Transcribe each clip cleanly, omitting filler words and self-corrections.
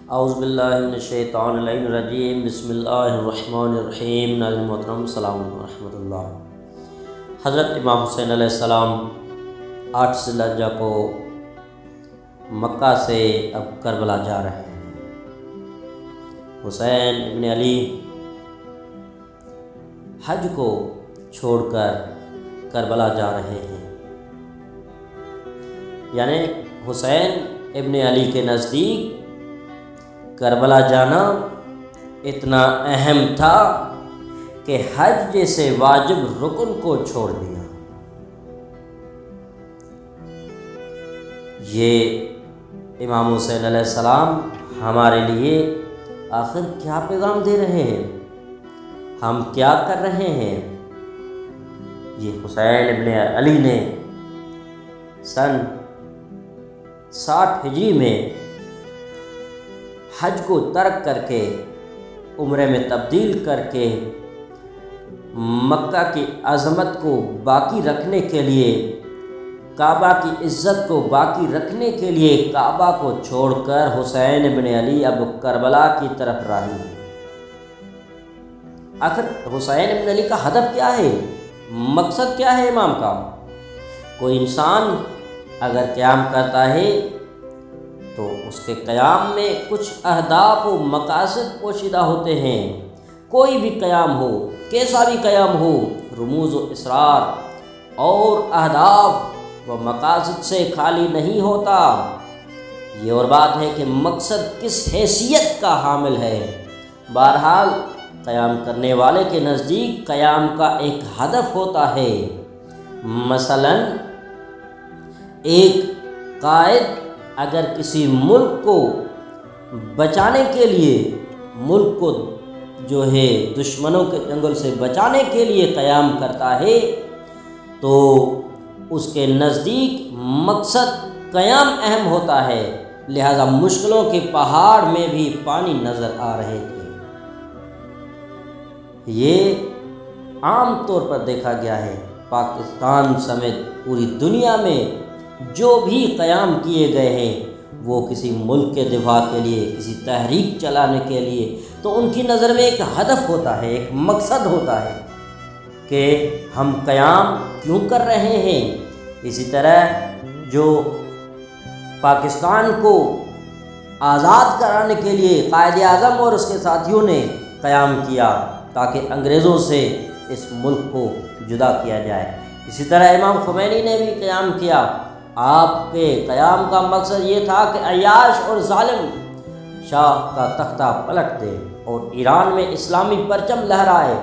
اعوذ باللہ من الشیطان الرجیم، بسم اللہ الرحمن الرحیم۔ ناظرین محترم، السلام علیکم ورحمۃ اللہ۔ حضرت امام حسین علیہ السلام 8 ذی الحجہ کو مکہ سے اب کربلا جا رہے ہیں۔ حسین ابن علی حج کو چھوڑ کر کربلا جا رہے ہیں، یعنی حسین ابن علی کے نزدیک کربلا جانا اتنا اہم تھا کہ حج جیسے واجب رکن کو چھوڑ دیا۔ یہ امام حسین علیہ السلام ہمارے لیے آخر کیا پیغام دے رہے ہیں، ہم کیا کر رہے ہیں؟ یہ حسین ابن علی نے سن 60 ہجری میں حج کو ترک کر کے عمرے میں تبدیل کر کے مکہ کی عظمت کو باقی رکھنے کے لیے، کعبہ کی عزت کو باقی رکھنے کے لیے کعبہ کو چھوڑ کر حسین ابن علی اب کربلا کی طرف راہی ہے۔ آخر حسین ابن علی کا ہدف کیا ہے، مقصد کیا ہے امام کا؟ کوئی انسان اگر قیام کرتا ہے تو اس کے قیام میں کچھ اہداف و مقاصد پوشیدہ ہوتے ہیں۔ کوئی بھی قیام ہو، کیسا بھی قیام ہو، رموز و اسرار اور اہداف و مقاصد سے خالی نہیں ہوتا۔ یہ اور بات ہے کہ مقصد کس حیثیت کا حامل ہے۔ بہرحال قیام کرنے والے کے نزدیک قیام کا ایک ہدف ہوتا ہے۔ مثلا ایک قائد اگر کسی ملک کو بچانے کے لیے، ملک کو جو ہے دشمنوں کے چنگل سے بچانے کے لیے قیام کرتا ہے تو اس کے نزدیک مقصد قیام اہم ہوتا ہے۔ لہذا مشکلوں کے پہاڑ میں بھی پانی نظر آ رہے تھے۔ یہ عام طور پر دیکھا گیا ہے، پاکستان سمیت پوری دنیا میں جو بھی قیام کیے گئے ہیں وہ کسی ملک کے دفاع کے لیے، کسی تحریک چلانے کے لیے، تو ان کی نظر میں ایک ہدف ہوتا ہے، ایک مقصد ہوتا ہے کہ ہم قیام کیوں کر رہے ہیں۔ اسی طرح جو پاکستان کو آزاد کرانے کے لیے قائد اعظم اور اس کے ساتھیوں نے قیام کیا تاکہ انگریزوں سے اس ملک کو جدا کیا جائے، اسی طرح امام خمینی نے بھی قیام کیا۔ آپ کے قیام کا مقصد یہ تھا کہ عیاش اور ظالم شاہ کا تختہ پلٹ دے اور ایران میں اسلامی پرچم لہرائے،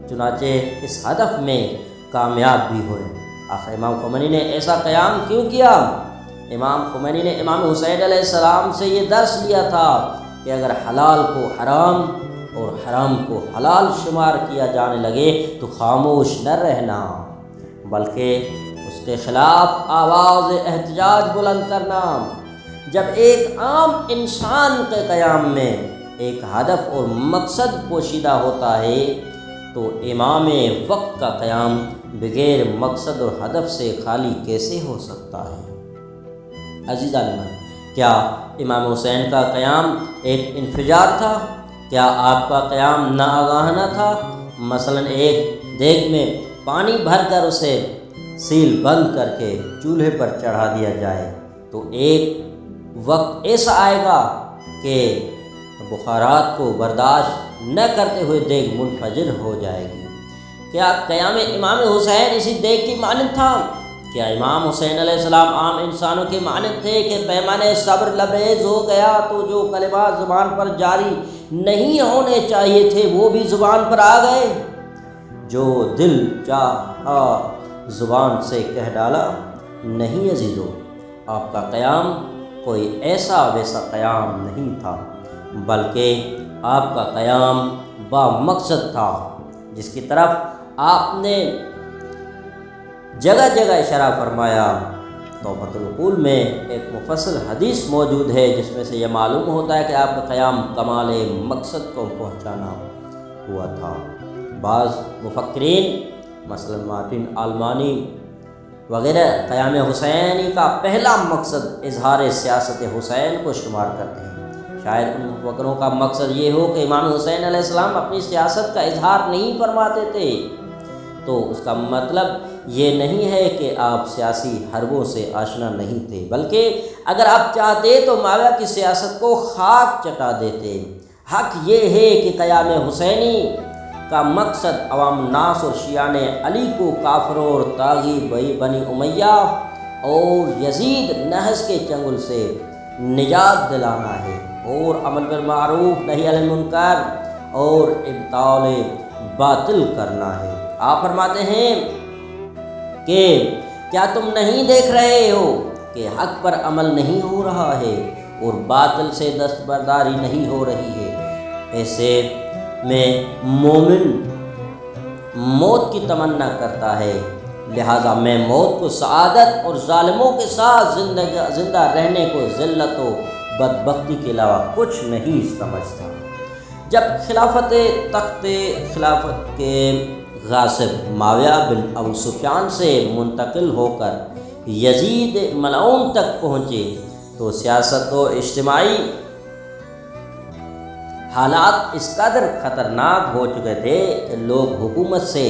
چنانچہ اس ہدف میں کامیاب بھی ہوئے۔ آخر امام خمینی نے ایسا قیام کیوں کیا؟ امام خمینی نے امام حسین علیہ السلام سے یہ درس لیا تھا کہ اگر حلال کو حرام اور حرام کو حلال شمار کیا جانے لگے تو خاموش نہ رہنا، بلکہ اس کے خلاف آواز احتجاج بلند کرنا۔ جب ایک عام انسان کے قیام میں ایک ہدف اور مقصد پوشیدہ ہوتا ہے تو امام وقت کا قیام بغیر مقصد اور ہدف سے خالی کیسے ہو سکتا ہے؟ عزیزان، کیا امام حسین کا قیام ایک انفجار تھا؟ کیا آپ کا قیام ناآگاہانہ تھا؟ مثلا ایک دیگ میں پانی بھر کر اسے سیل بند کر کے چولہے پر چڑھا دیا جائے تو ایک وقت ایسا آئے گا کہ بخارات کو برداشت نہ کرتے ہوئے دیگ منفجر ہو جائے گی۔ کیا قیام امام حسین اسی دیگ کی مانند تھا؟ کیا امام حسین علیہ السلام عام انسانوں کے مانند تھے کہ پیمانے صبر لبریز ہو گیا تو جو کلمات زبان پر جاری نہیں ہونے چاہیے تھے وہ بھی زبان پر آ گئے؟ جو دل چاہا زبان سے کہہ ڈالا؟ نہیں عزیزو، آپ کا قیام کوئی ایسا ویسا قیام نہیں تھا، بلکہ آپ کا قیام با مقصد تھا، جس کی طرف آپ نے جگہ جگہ اشارہ فرمایا۔ تحفۃ العقول میں ایک مفصل حدیث موجود ہے جس میں سے یہ معلوم ہوتا ہے کہ آپ کا قیام کمال مقصد کو پہنچانا ہوا تھا۔ بعض مفکرین مثلا مارٹن آلمانی وغیرہ قیام حسینی کا پہلا مقصد اظہار سیاست حسین کو شمار کرتے ہیں، شاید ان مفکروں کا مقصد یہ ہو کہ امام حسین علیہ السلام اپنی سیاست کا اظہار نہیں فرماتے تھے، تو اس کا مطلب یہ نہیں ہے کہ آپ سیاسی حربوں سے آشنا نہیں تھے، بلکہ اگر آپ چاہتے تو معاویہ کی سیاست کو خاک چٹا دیتے۔ حق یہ ہے کہ قیام حسینی کا مقصد عوام الناس اور شیعان علی کو کافروں اور طاغی بنی امیہ اور یزید نحس کے چنگل سے نجات دلانا ہے، اور عمل بالمعروف نہی عن المنکر اور ابطال باطل کرنا ہے۔ آپ فرماتے ہیں کہ کیا تم نہیں دیکھ رہے ہو کہ حق پر عمل نہیں ہو رہا ہے اور باطل سے دستبرداری نہیں ہو رہی ہے؟ ایسے میں مومن موت کی تمنا کرتا ہے، لہٰذا میں موت کو سعادت اور ظالموں کے ساتھ زندہ رہنے کو ذلت و بدبختی کے علاوہ کچھ نہیں سمجھتا۔ جب تخت خلافت کے غاصب معاویہ بن ابو سفیان سے منتقل ہو کر یزید ملعون تک پہنچے تو سیاست و اجتماعی حالات اس قدر خطرناک ہو چکے تھے کہ لوگ حکومت سے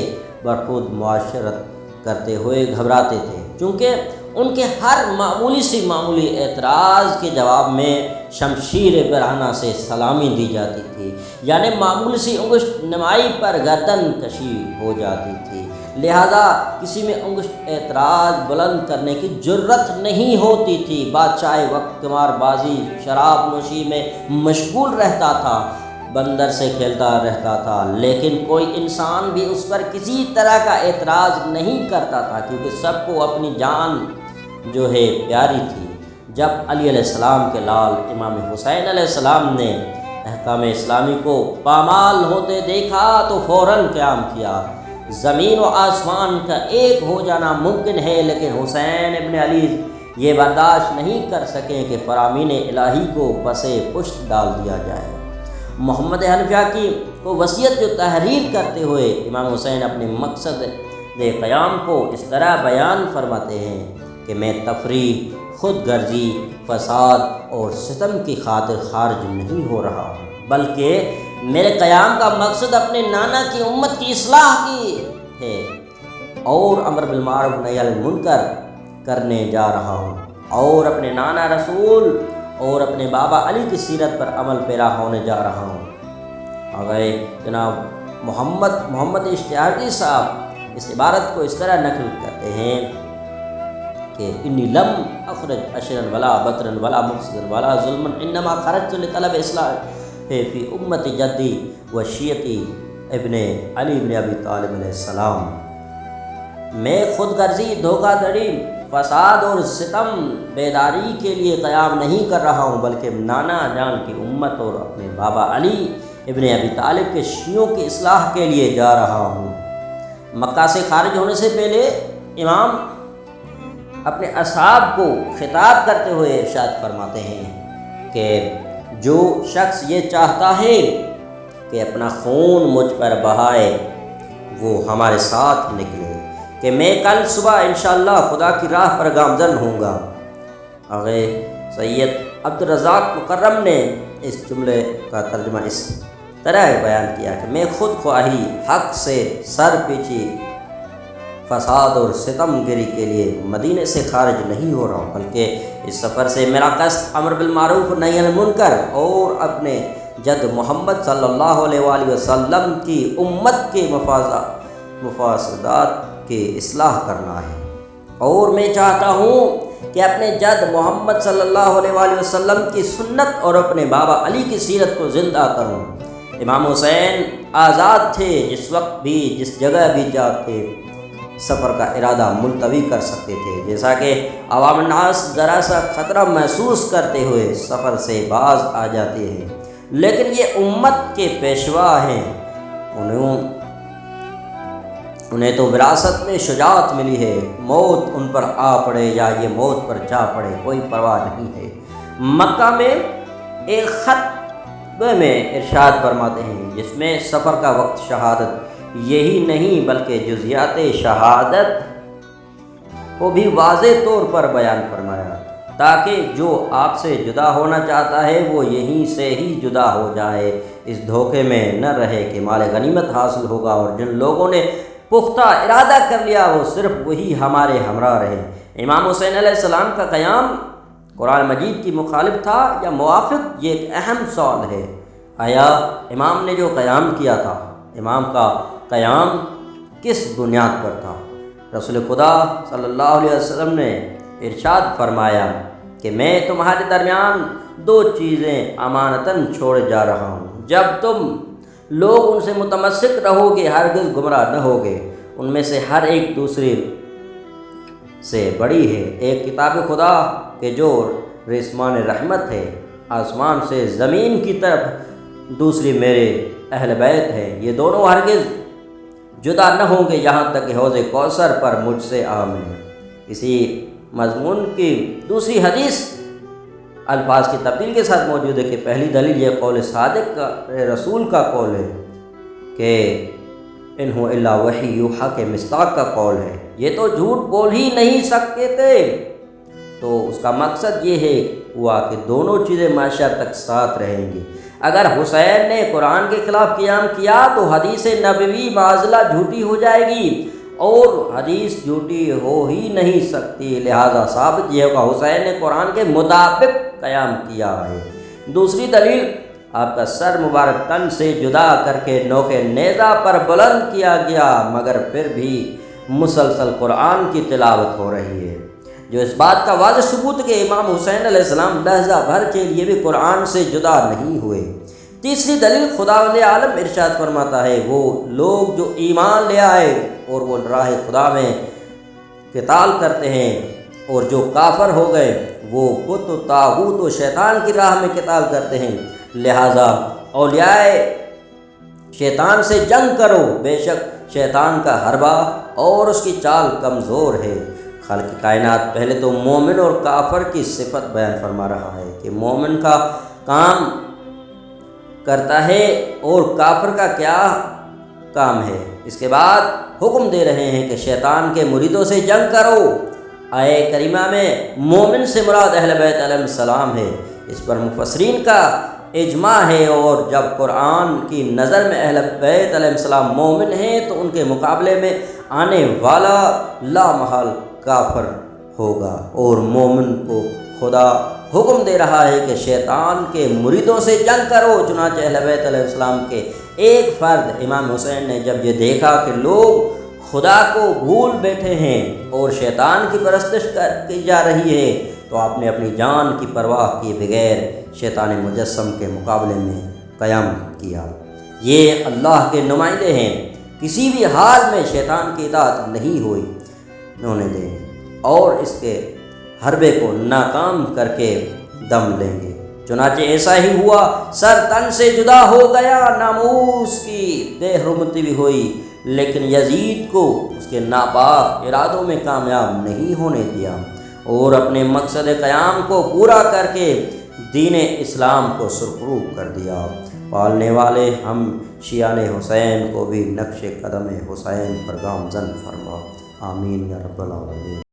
برخود معاشرت کرتے ہوئے گھبراتے تھے، چونکہ ان کے ہر معمولی اعتراض کے جواب میں شمشیر برہنہ سے سلامی دی جاتی تھی، یعنی معمولی سی انگشت نمائی پر گردن کشی ہو جاتی تھی، لہذا کسی میں انگشت اعتراض بلند کرنے کی جرت نہیں ہوتی تھی۔ بادشاہ وقت قمار بازی شراب نوشی میں مشغول رہتا تھا، بندر سے کھیلتا رہتا تھا، لیکن کوئی انسان بھی اس پر کسی طرح کا اعتراض نہیں کرتا تھا، کیونکہ سب کو اپنی جان جو ہے پیاری تھی۔ جب علی علیہ السلام کے لال امام حسین علیہ السلام نے احکام اسلامی کو پامال ہوتے دیکھا تو فوراً قیام کیا۔ زمین و آسمان کا ایک ہو جانا ممکن ہے، لیکن حسین ابن علی یہ برداشت نہیں کر سکیں کہ فرامین الہی کو پسے پشت ڈال دیا جائے۔ محمد حنفیہ کی کو وصیت جو تحریر کرتے ہوئے امام حسین اپنے مقصد قیام کو اس طرح بیان فرماتے ہیں کہ میں تفریح، خود غرضی، فساد اور ستم کی خاطر خارج نہیں ہو رہا ہوں، بلکہ میرے قیام کا مقصد اپنے نانا کی امت کی اصلاح کی ہے اور امر بالمعروف نہی عن المنکر کرنے جا رہا ہوں، اور اپنے نانا رسول اور اپنے بابا علی کی سیرت پر عمل پیرا ہونے جا رہا ہوں۔ آگئے جناب محمد اشتیاقی صاحب اس عبارت کو اس طرح نقل کرتے ہیں کہ انی لم اخرج اشرا ولا بطرا ولا مفسدا ولا ظلما انما خرجت لطلب اصلاح فی امت جدی و شیعتی ابن علی بن ابی طالب علیہ السلام۔ میں خود غرضی، دھوکہ دھڑی، فساد اور ستم بیداری کے لیے قیام نہیں کر رہا ہوں، بلکہ نانا جان کی امت اور اپنے بابا علی ابن ابی طالب کے شیعوں کی اصلاح کے لیے جا رہا ہوں۔ مکہ سے خارج ہونے سے پہلے امام اپنے اصحاب کو خطاب کرتے ہوئے ارشاد فرماتے ہیں کہ جو شخص یہ چاہتا ہے کہ اپنا خون مجھ پر بہائے وہ ہمارے ساتھ نکلے کہ میں کل صبح انشاءاللہ خدا کی راہ پر گامزن ہوں گا۔ آگے سید عبدالرزاق مکرم نے اس جملے کا ترجمہ اس طرح بیان کیا کہ میں خود خواہی، حق سے سر پیچھی، فساد اور ستم گری کے لیے مدینے سے خارج نہیں ہو رہا ہوں، بلکہ اس سفر سے میرا قصد امر بالمعروف نہی عن المنکر اور اپنے جد محمد صلی اللہ علیہ وآلہ وسلم کی امت کے مفاسدات کی اصلاح کرنا ہے، اور میں چاہتا ہوں کہ اپنے جد محمد صلی اللہ علیہ وآلہ وسلم کی سنت اور اپنے بابا علی کی سیرت کو زندہ کروں۔ امام حسین آزاد تھے، جس وقت بھی جس جگہ بھی چاہتے سفر کا ارادہ ملتوی کر سکتے تھے، جیسا کہ عوام الناس ذرا سا خطرہ محسوس کرتے ہوئے سفر سے باز آ جاتے ہیں، لیکن یہ امت کے پیشوا ہیں، انہیں تو وراثت میں شجاعت ملی ہے، موت ان پر آ پڑے یا یہ موت پر جا پڑے کوئی پرواہ نہیں ہے۔ مکہ میں ایک خطبے میں ارشاد فرماتے ہیں جس میں سفر کا وقت شہادت یہی نہیں بلکہ جزیات شہادت کو بھی واضح طور پر بیان فرمایا تاکہ جو آپ سے جدا ہونا چاہتا ہے وہ یہیں سے ہی جدا ہو جائے، اس دھوکے میں نہ رہے کہ مال غنیمت حاصل ہوگا، اور جن لوگوں نے پختہ ارادہ کر لیا وہ صرف وہی ہمارے ہمراہ رہے۔ امام حسین علیہ السلام کا قیام قرآن مجید کی مخالف تھا یا موافق؟ یہ ایک اہم سوال ہے۔ آیا امام نے جو قیام کیا تھا، امام کا قیام کس بنیاد پر تھا؟ رسول خدا صلی اللہ علیہ وسلم نے ارشاد فرمایا کہ میں تمہارے درمیان دو چیزیں امانتاً چھوڑے جا رہا ہوں، جب تم لوگ ان سے متمسک رہو گے ہرگز گمراہ نہ ہوگے۔ ان میں سے ہر ایک دوسری سے بڑی ہے، ایک کتاب خدا کہ جو رسمان رحمت ہے آسمان سے زمین کی طرف، دوسری میرے اہل بیت ہے، یہ دونوں ہرگز جدا نہ ہوں گے یہاں تک کہ حوض کوثر پر مجھ سے آ ملیں۔ اسی مضمون کی دوسری حدیث الفاظ کی تبدیل کے ساتھ موجود ہے کہ پہلی دلیل یہ قول صادق کا رسول کا قول ہے کہ انہو الا وحی یوحا کے مصداق کا قول ہے، یہ تو جھوٹ بول ہی نہیں سکتے تھے۔ تو اس کا مقصد یہ ہے ہوا کہ دونوں چیزیں معاشر تک ساتھ رہیں گی۔ اگر حسین نے قرآن کے خلاف قیام کیا تو حدیث نبوی معاذلہ جھوٹی ہو جائے گی، اور حدیث جھوٹی ہو ہی نہیں سکتی، لہذا ثابت یہ ہوگا حسین نے قرآن کے مطابق قیام کیا ہے۔ دوسری دلیل، آپ کا سر مبارک تن سے جدا کر کے نوک نیزہ پر بلند کیا گیا، مگر پھر بھی مسلسل قرآن کی تلاوت ہو رہی ہے، جو اس بات کا واضح ثبوت کہ امام حسین علیہ السلام لحظہ بھر کے لیے بھی قرآن سے جدا نہیں ہوئے۔ تیسری دلیل، خداوند عالم ارشاد فرماتا ہے وہ لوگ جو ایمان لے آئے اور وہ راہ خدا میں قتال کرتے ہیں، اور جو کافر ہو گئے وہ بت و طاغوت و شیطان کی راہ میں قتال کرتے ہیں، لہٰذا اولیاء شیطان سے جنگ کرو، بے شک شیطان کا حربہ اور اس کی چال کمزور ہے۔ خالق کائنات پہلے تو مومن اور کافر کی صفت بیان فرما رہا ہے کہ مومن کا کام کرتا ہے اور کافر کا کیا کام ہے۔ اس کے بعد حکم دے رہے ہیں کہ شیطان کے مریدوں سے جنگ کرو۔ آیہ کریمہ میں مومن سے مراد اہل بیت علیہ السلام ہے، اس پر مفسرین کا اجماع ہے، اور جب قرآن کی نظر میں اہل بیت علیہ السلام مومن ہیں تو ان کے مقابلے میں آنے والا لا محال کافر ہوگا، اور مومن کو خدا حکم دے رہا ہے کہ شیطان کے مریدوں سے جنگ کرو۔ چنانچہ اہل بیت علیہ السلام کے ایک فرد امام حسین نے جب یہ دیکھا کہ لوگ خدا کو بھول بیٹھے ہیں اور شیطان کی پرستش کی جا رہی ہے، تو آپ نے اپنی جان کی پرواہ کیے بغیر شیطان مجسم کے مقابلے میں قیام کیا۔ یہ اللہ کے نمائندے ہیں، کسی بھی حال میں شیطان کی اطاعت نہیں ہونے دیں اور اس کے حربے کو ناکام کر کے دم لیں گے۔ چنانچہ ایسا ہی ہوا، سر تن سے جدا ہو گیا، ناموس کی بے حرمتی بھی ہوئی، لیکن یزید کو اس کے ناپاک ارادوں میں کامیاب نہیں ہونے دیا، اور اپنے مقصد قیام کو پورا کر کے دین اسلام کو سرخرو کر دیا۔ پالنے والے ہم شیعان حسین کو بھی نقش قدم حسین پر گامزن فرما، آمین یا رب العالمین۔